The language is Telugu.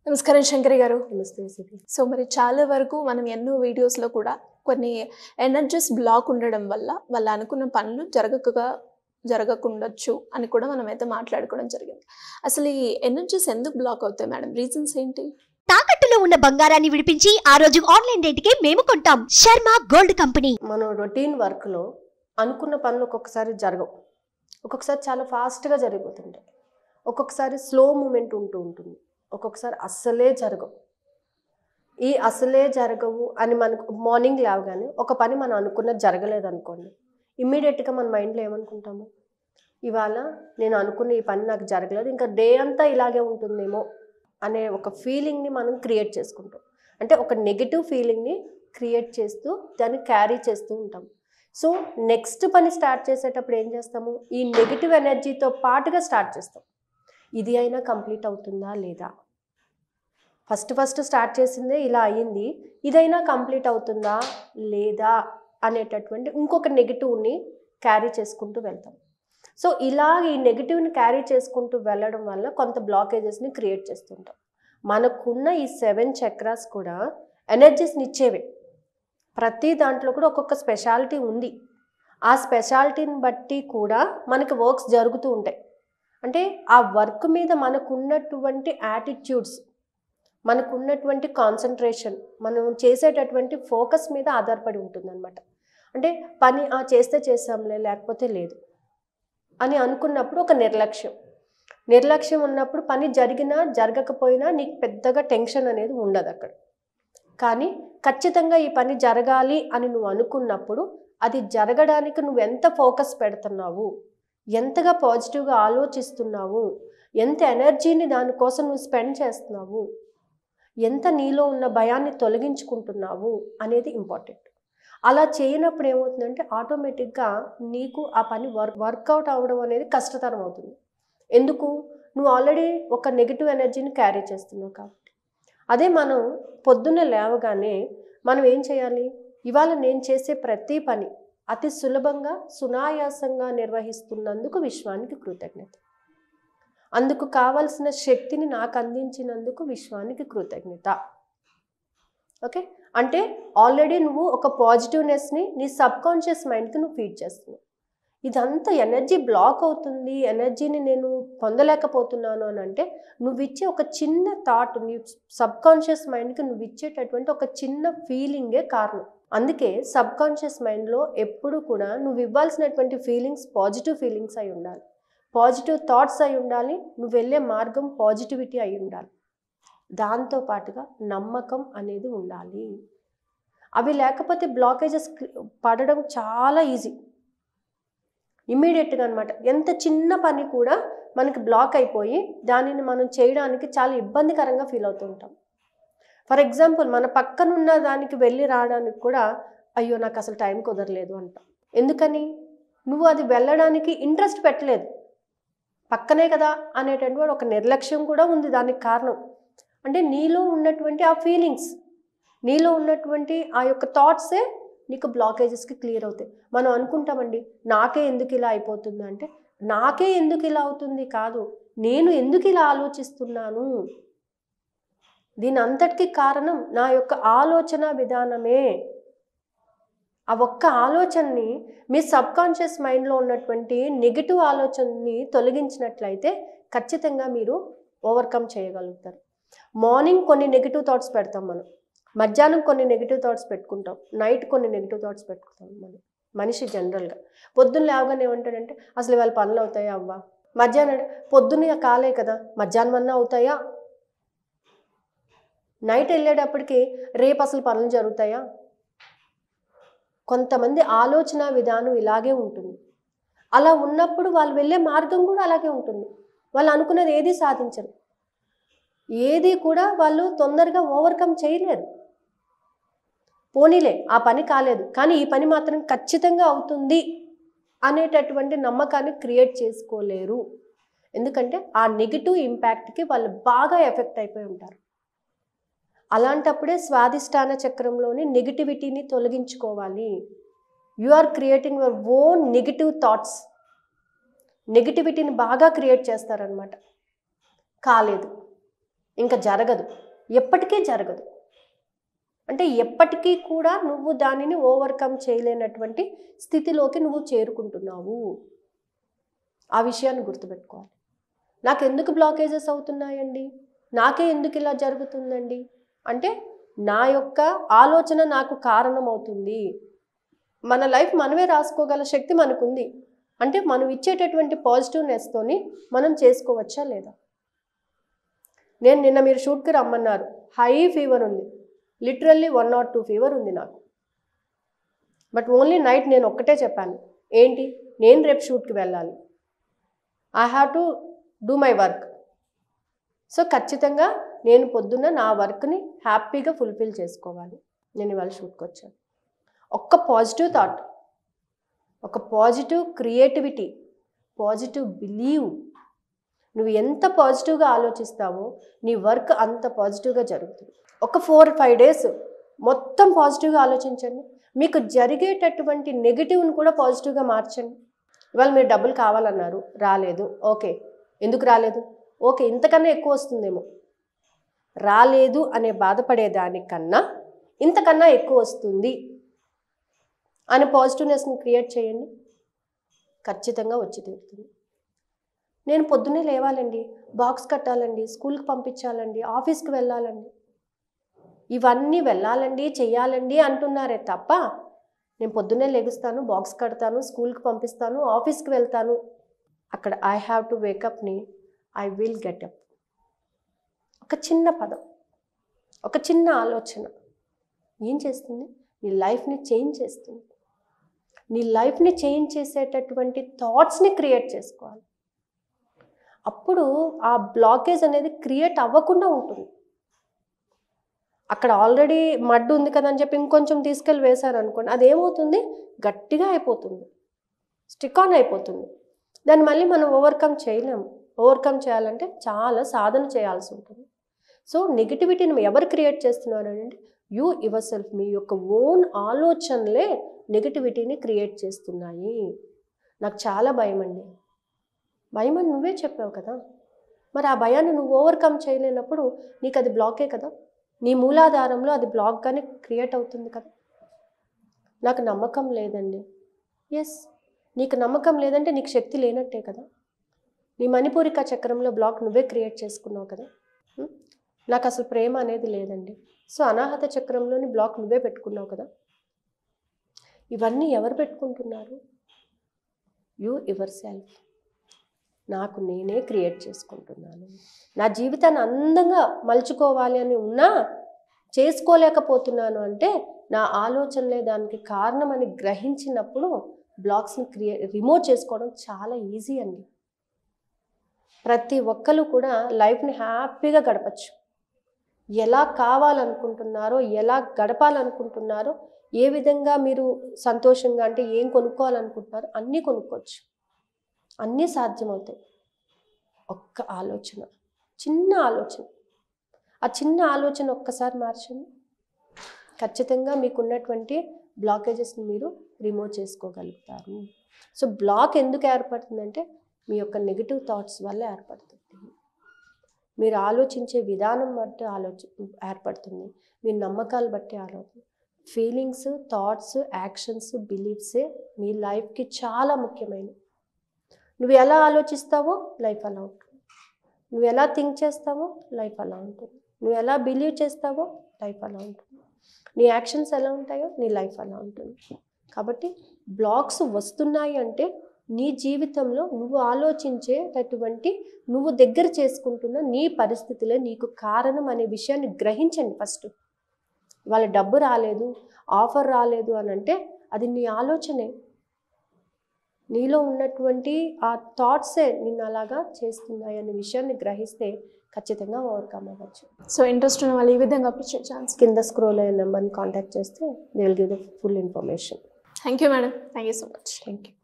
నమస్కారం శంకరి గారు. నమస్తే సిరి. సో మరి చాలా వరకు మనం ఎన్నో వీడియోస్‌లో కూడా కొన్ని ఎనర్జీస్ బ్లాక్ ఉండడం వల్ల వాళ్ళు అనుకున్న పనులు జరగకుండొచ్చు అని కూడా మనమైతే మాట్లాడుకోవడం జరిగింది. అసలు ఈ ఎనర్జీస్ ఎందుకు బ్లాక్ అవుతాయి మేడం? రీజన్స్ ఏంటి? తాకట్టులో ఉన్న బంగారాన్ని విడిపించి ఆ రోజు ఆన్లైన్ రేటుకే మేము కొంటాం. Sharma gold company. మనం రొటీన్ వర్క్‌లో అనుకున్న పనులు ఒక్కొక్కసారి జరగవు. ఒక్కొక్కసారి చాలా ఫాస్ట్‌గా జరిగిపోతుంటాయి. ఒక్కొక్కసారి స్లో మూమెంట్ ఉంటుంది. ఒక్కొక్కసారి అస్సలే జరగవు. ఈ అసలే జరగవు అని మనకు మార్నింగ్ లేవగానే ఒక పని మనం అనుకున్నది జరగలేదనుకోండి, ఇమ్మీడియట్‌గా మన మైండ్‌లో ఏమనుకుంటాము, ఇవాళ నేను అనుకున్న ఈ పని నాకు జరగలేదు, ఇంకా డే అంతా ఇలాగే ఉంటుందేమో అనే ఒక ఫీలింగ్ని మనం క్రియేట్ చేసుకుంటాం. అంటే ఒక నెగిటివ్ ఫీలింగ్ని క్రియేట్ చేస్తూ దాన్ని క్యారీ చేస్తూ ఉంటాం. సో నెక్స్ట్ పని స్టార్ట్ చేసేటప్పుడు ఏం చేస్తాము, ఈ నెగిటివ్ ఎనర్జీతో పాటుగా స్టార్ట్ చేస్తాం. ఇది అయినా కంప్లీట్ అవుతుందా లేదా, ఫస్ట్ స్టార్ట్ చేసిందే ఇలా అయ్యింది, ఇదైనా కంప్లీట్ అవుతుందా లేదా అనేటటువంటి ఇంకొక నెగిటివ్ని క్యారీ చేసుకుంటూ వెళ్తాం. సో ఇలా ఈ నెగిటివ్ని క్యారీ చేసుకుంటూ వెళ్ళడం వల్ల కొంత బ్లాకేజెస్ని క్రియేట్ చేస్తుంటాం. మనకున్న ఈ 7 చక్రాస్ కూడా ఎనర్జీస్ని ఇచ్చేవే. ప్రతి దాంట్లో కూడా ఒక్కొక్క స్పెషాలిటీ ఉంది. ఆ స్పెషాలిటీని బట్టి కూడా మనకి వర్క్స్ జరుగుతూ ఉంటాయి. అంటే ఆ వర్క్ మీద మనకున్నటువంటి యాటిట్యూడ్స్, మనకున్నటువంటి కాన్సన్ట్రేషన్, మనం చేసేటటువంటి ఫోకస్ మీద ఆధారపడి ఉంటుందన్నమాట. అంటే పని చేస్తే చేసాంలే లేకపోతే లేదు అని అనుకున్నప్పుడు ఒక నిర్లక్ష్యం ఉన్నప్పుడు పని జరిగినా జరగకపోయినా నీకు పెద్దగా టెన్షన్ అనేది ఉండదు అక్కడ. కానీ ఖచ్చితంగా ఈ పని జరగాలి అని నువ్వు అనుకున్నప్పుడు అది జరగడానికి నువ్వు ఎంత ఫోకస్ పెడుతున్నావు, ఎంతగా పాజిటివ్గా ఆలోచిస్తున్నావు, ఎంత ఎనర్జీని దానికోసం నువ్వు స్పెండ్ చేస్తున్నావు, ఎంత నీలో ఉన్న భయాన్ని తొలగించుకుంటున్నావు అనేది ఇంపార్టెంట్. అలా చేయనప్పుడు ఏమవుతుందంటే ఆటోమేటిక్గా నీకు ఆ పని వర్కౌట్ అవ్వడం అనేది కష్టతరం అవుతుంది. ఎందుకు, నువ్వు ఆల్రెడీ ఒక నెగిటివ్ ఎనర్జీని క్యారీ చేస్తున్నావు కాబట్టి. అదే మనం పొద్దున్న లేవగానే మనం ఏం చేయాలి, ఇవాళ నేను చేసే ప్రతి పని అతి సులభంగా సునాయాసంగా నిర్వహిస్తున్నందుకు విశ్వానికి కృతజ్ఞత, అందుకు కావలసిన శక్తిని నాకు అందించినందుకు విశ్వానికి కృతజ్ఞత. ఓకే, అంటే ఆల్రెడీ నువ్వు ఒక పాజిటివ్నెస్ని నీ సబ్కాన్షియస్ మైండ్కి నువ్వు ఫీడ్ చేస్తున్నావు. ఇదంతా ఎనర్జీ బ్లాక్ అవుతుంది, ఎనర్జీని నేను పొందలేకపోతున్నాను అని అంటే నువ్వు ఇచ్చే ఒక చిన్న థాట్, నీ సబ్కాన్షియస్ మైండ్కి నువ్వు ఇచ్చేటటువంటి ఒక చిన్న ఫీలింగే కారణం. అందుకే సబ్కాన్షియస్ మైండ్లో ఎప్పుడు కూడా నువ్వు ఇవ్వాల్సినటువంటి ఫీలింగ్స్ పాజిటివ్ ఫీలింగ్స్ అయి ఉండాలి, పాజిటివ్ థాట్స్ అయి ఉండాలి, నువ్వు వెళ్ళే మార్గం పాజిటివిటీ అయి ఉండాలి. దాంతోపాటుగా నమ్మకం అనేది ఉండాలి. అవి లేకపోతే బ్లాకేజెస్ పడడం చాలా ఈజీ, ఇమ్మీడియట్గా అనమాట. ఎంత చిన్న పని కూడా మనకి బ్లాక్ అయిపోయి దానిని మనం చేయడానికి చాలా ఇబ్బందికరంగా ఫీల్ అవుతూ ఉంటాం. ఫర్ ఎగ్జాంపుల్, మన పక్కనున్న దానికి వెళ్ళి రావడానికి కూడా అయ్యో నాకు అసలు టైం కుదరలేదు అంటాం. ఎందుకని, నువ్వు అది వెళ్ళడానికి ఇంట్రెస్ట్ పెట్టలేదు, పక్కనే కదా అనేటటువంటి ఒక నిర్లక్ష్యం కూడా ఉంది దానికి కారణం. అంటే నీలో ఉన్నటువంటి ఆ ఫీలింగ్స్, నీలో ఉన్నటువంటి ఆ యొక్క థాట్సే నీకు బ్లాకేజెస్కి క్లియర్ అవుతాయి. మనం అనుకుంటామండి నాకే ఎందుకు ఇలా అయిపోతుంది అంటే, నాకే ఎందుకు ఇలా అవుతుంది కాదు, నేను ఎందుకు ఇలా ఆలోచిస్తున్నాను, దీని అంతటికి కారణం నా యొక్క ఆలోచన విధానమే. ఆ ఒక్క ఆలోచనని, మీ సబ్కాన్షియస్ మైండ్లో ఉన్నటువంటి నెగిటివ్ ఆలోచనని తొలగించినట్లయితే ఖచ్చితంగా మీరు ఓవర్కమ్ చేయగలుగుతారు. మార్నింగ్ కొన్ని నెగిటివ్ థాట్స్ పెడతాం మనం, మధ్యాహ్నం కొన్ని నెగిటివ్ థాట్స్ పెట్టుకుంటాం, నైట్ కొన్ని నెగిటివ్ థాట్స్ పెట్టుకుంటాం. మనిషి జనరల్గా పొద్దున్న లేవగానే ఏమంటాడంటే అసలు ఇవాళ పనులు అవుతాయా అవ్వా, మధ్యాహ్నం పొద్దున్న కాలే కదా మధ్యాహ్నం అన్నా అవుతాయా, నైట్ వెళ్ళేటప్పటికి రేపు అసలు పనులు జరుగుతాయా. కొంతమంది ఆలోచన విధానం ఇలాగే ఉంటుంది. అలా ఉన్నప్పుడు వాళ్ళు వెళ్ళే మార్గం కూడా అలాగే ఉంటుంది. వాళ్ళు అనుకున్నది ఏది సాధించరు, ఏది కూడా వాళ్ళు తొందరగా ఓవర్కమ్ చేయలేరు. పోనీలే ఆ పని కాలేదు కానీ ఈ పని మాత్రం ఖచ్చితంగా అవుతుంది అనేటటువంటి నమ్మకాన్ని క్రియేట్ చేసుకోలేరు. ఎందుకంటే ఆ నెగిటివ్ ఇంపాక్ట్కి వాళ్ళు బాగా ఎఫెక్ట్ అయిపోయి ఉంటారు. అలాంటప్పుడే స్వాధిష్టాన చక్రంలోని నెగిటివిటీని తొలగించుకోవాలి. You are creating your own negative thoughts, నెగిటివిటీని బాగా క్రియేట్ చేస్తారనమాట. కాలేదు, ఇంకా జరగదు, ఎప్పటికీ జరగదు. అంటే ఎప్పటికీ కూడా నువ్వు దానిని ఓవర్కమ్ చేయలేనటువంటి స్థితిలోకి నువ్వు చేరుకుంటున్నావు. ఆ విషయాన్ని గుర్తుపెట్టుకోవాలి. నాకు ఎందుకు బ్లాకేజెస్ అవుతున్నాయండి, నాకే ఎందుకు ఇలా జరుగుతుందండి అంటే నా యొక్క ఆలోచన నాకు కారణం అవుతుంది. మన లైఫ్ మనమే రాసుకోగల శక్తి మనకుంది. అంటే మనం ఇచ్చేటటువంటి పాజిటివ్నెస్తోని మనం చేసుకోవచ్చా లేదా? నేను నిన్న మీరు షూట్కి రమ్మన్నారు, హై ఫీవర్ ఉంది, లిటరల్లీ 102 ఫీవర్ ఉంది నాకు. బట్ ఓన్లీ నైట్ నేను ఒక్కటే చెప్పాను, ఏంటి, నేను రేపు షూట్కి వెళ్ళాలి, I have to do my work. So ఖచ్చితంగా నేను పొద్దున్న నా వర్క్ని హ్యాపీగా ఫుల్ఫిల్ చేసుకోవాలి. నేను ఇవాళ షూట్కి వచ్చాను. ఒక్క పాజిటివ్ థాట్, ఒక పాజిటివ్ క్రియేటివిటీ, పాజిటివ్ బిలీవ్, నువ్వు ఎంత పాజిటివ్గా ఆలోచిస్తావో నీ వర్క్ అంత పాజిటివ్గా జరుగుతుంది. ఒక 4-5 డేస్ మొత్తం పాజిటివ్గా ఆలోచించండి. మీకు జరిగేటటువంటి నెగిటివ్ని కూడా పాజిటివ్గా మార్చండి. ఇవాళ మీరు డబ్బులు కావాలన్నారు, రాలేదు, ఓకే, ఎందుకు రాలేదు, ఓకే ఇంతకన్నా ఎక్కువ వస్తుందేమో, రాలేదు అనే బాధపడేదానికన్నా ఇంతకన్నా ఎక్కువ వస్తుంది అని పాజిటివ్నెస్ని క్రియేట్ చేయండి, ఖచ్చితంగా వచ్చి తీరుతుంది. నేను పొద్దున్నే లేవాలండి, బాక్స్ కట్టాలండి, స్కూల్కి పంపించాలండి, ఆఫీస్కి వెళ్ళాలండి, ఇవన్నీ వెళ్ళాలండి చెయ్యాలండి అంటున్నారే తప్ప నేను పొద్దున్నే లెగుస్తాను, బాక్స్ కడతాను, స్కూల్కి పంపిస్తాను, ఆఫీస్కి వెళ్తాను, అక్కడ ఐ హ్యావ్ టు వేకప్ని ఐ విల్ గెట్ అప్. ఒక చిన్న పదం, ఒక చిన్న ఆలోచన ఏం చేస్తుంది, నీ లైఫ్ని చేంజ్ చేస్తుంది. నీ లైఫ్ని చేంజ్ చేసేటటువంటి థాట్స్ని క్రియేట్ చేసుకోవాలి. అప్పుడు ఆ బ్లాకేజ్ అనేది క్రియేట్ అవ్వకుండా ఉంటుంది. అక్కడ ఆల్రెడీ మడ్డు ఉంది కదా అని చెప్పి ఇంకొంచెం తీసుకెళ్ళి వేశారు అనుకోండి, అదేమవుతుంది, గట్టిగా అయిపోతుంది, స్టిక్ ఆన్ అయిపోతుంది. దాన్ని మళ్ళీ మనం ఓవర్కమ్ చేయలేము. ఓవర్కమ్ చేయాలంటే చాలా సాధన చేయాల్సి ఉంటుంది. సో నెగిటివిటీని ఎవరు క్రియేట్ చేస్తున్నారు అంటే యూ యువర్ సెల్ఫ్, మీ యొక్క ఓన్ ఆలోచనలే నెగిటివిటీని క్రియేట్ చేస్తున్నాయి. నాకు చాలా భయం అండి, భయం అని నువ్వే చెప్పావు కదా, మరి ఆ భయాన్ని నువ్వు ఓవర్కమ్ చేయలేనప్పుడు నీకు అది బ్లాకే కదా, నీ మూలాధారంలో అది బ్లాక్గానే క్రియేట్ అవుతుంది కదా. నాకు నమ్మకం లేదండి, ఎస్, నీకు నమ్మకం లేదంటే నీకు శక్తి లేనట్టే కదా. నీ మణిపూరిక చక్రంలో బ్లాక్ నువ్వే క్రియేట్ చేసుకున్నావు కదా. నాకు అసలు ప్రేమ అనేది లేదండి, సో అనాహత చక్రంలోని బ్లాక్ నువ్వే పెట్టుకున్నావు కదా. ఇవన్నీ ఎవరు పెట్టుకుంటున్నారు, యూ యువర్ సెల్ఫ్. నాకు నేనే క్రియేట్ చేసుకుంటున్నాను. నా జీవితాన్ని అందంగా మలుచుకోవాలి అని ఉన్నా చేసుకోలేకపోతున్నాను అంటే నా ఆలోచనలే దానికి కారణమని గ్రహించినప్పుడు బ్లాక్స్ని రిమూవ్ చేసుకోవడం చాలా ఈజీ అండి. ప్రతి ఒక్కరు కూడా లైఫ్ని హ్యాపీగా గడపచ్చు. ఎలా కావాలనుకుంటున్నారో, ఎలా గడపాలనుకుంటున్నారో, ఏ విధంగా మీరు సంతోషంగా అంటే ఏం కొనుక్కోవాలనుకుంటున్నారో అన్నీ కొనుక్కోవచ్చు, అన్నీ సాధ్యమవుతాయి. ఒక్క ఆలోచన, చిన్న ఆలోచన, ఆ చిన్న ఆలోచన ఒక్కసారి మార్చండి, ఖచ్చితంగా మీకున్నటువంటి బ్లాకేజెస్ని మీరు రిమూవ్ చేసుకోగలుగుతారు. సో బ్లాక్ ఎందుకు ఏర్పడుతుందంటే మీ యొక్క నెగిటివ్ థాట్స్ వల్ల ఏర్పడుతుంది. మీరు ఆలోచించే విధానం బట్టి ఏర్పడుతుంది, మీ నమ్మకాలు బట్టి ఆలోచన, ఫీలింగ్స్, థాట్స్, యాక్షన్స్, బిలీఫ్సే మీ లైఫ్కి చాలా ముఖ్యమైనవి. నువ్వు ఎలా ఆలోచిస్తావో లైఫ్ అలా ఉంటుంది, నువ్వు ఎలా థింక్ చేస్తావో లైఫ్ అలా ఉంటుంది, నువ్వు ఎలా బిలీవ్ చేస్తావో లైఫ్ అలా ఉంటుంది, నీ యాక్షన్స్ ఎలా ఉంటాయో నీ లైఫ్ అలా ఉంటుంది. కాబట్టి బ్లాక్స్ వస్తున్నాయి అంటే నీ జీవితంలో నువ్వు ఆలోచించేటటువంటి, నువ్వు దగ్గర చేసుకుంటున్న నీ పరిస్థితులే నీకు కారణం అనే విషయాన్ని గ్రహించండి. ఫస్ట్ వాళ్ళ డబ్బు రాలేదు, ఆఫర్ రాలేదు అని అంటే అది నీ ఆలోచనే, నీలో ఉన్నటువంటి ఆ థాట్సే నిన్ను అలాగా చేస్తున్నాయి అనే విషయాన్ని గ్రహిస్తే ఖచ్చితంగా ఓవర్కమ్ అవ్వచ్చు. సో ఇంట్రెస్ట్ ఉన్న వాళ్ళు ఈ విధంగా అప్రిషియేట్ ఛాన్స్ కింద స్క్రోల్ అయ్యే నెంబర్ని కాంటాక్ట్ చేస్తే they will give the full information. Thank you madam, thank you so much. Thank you.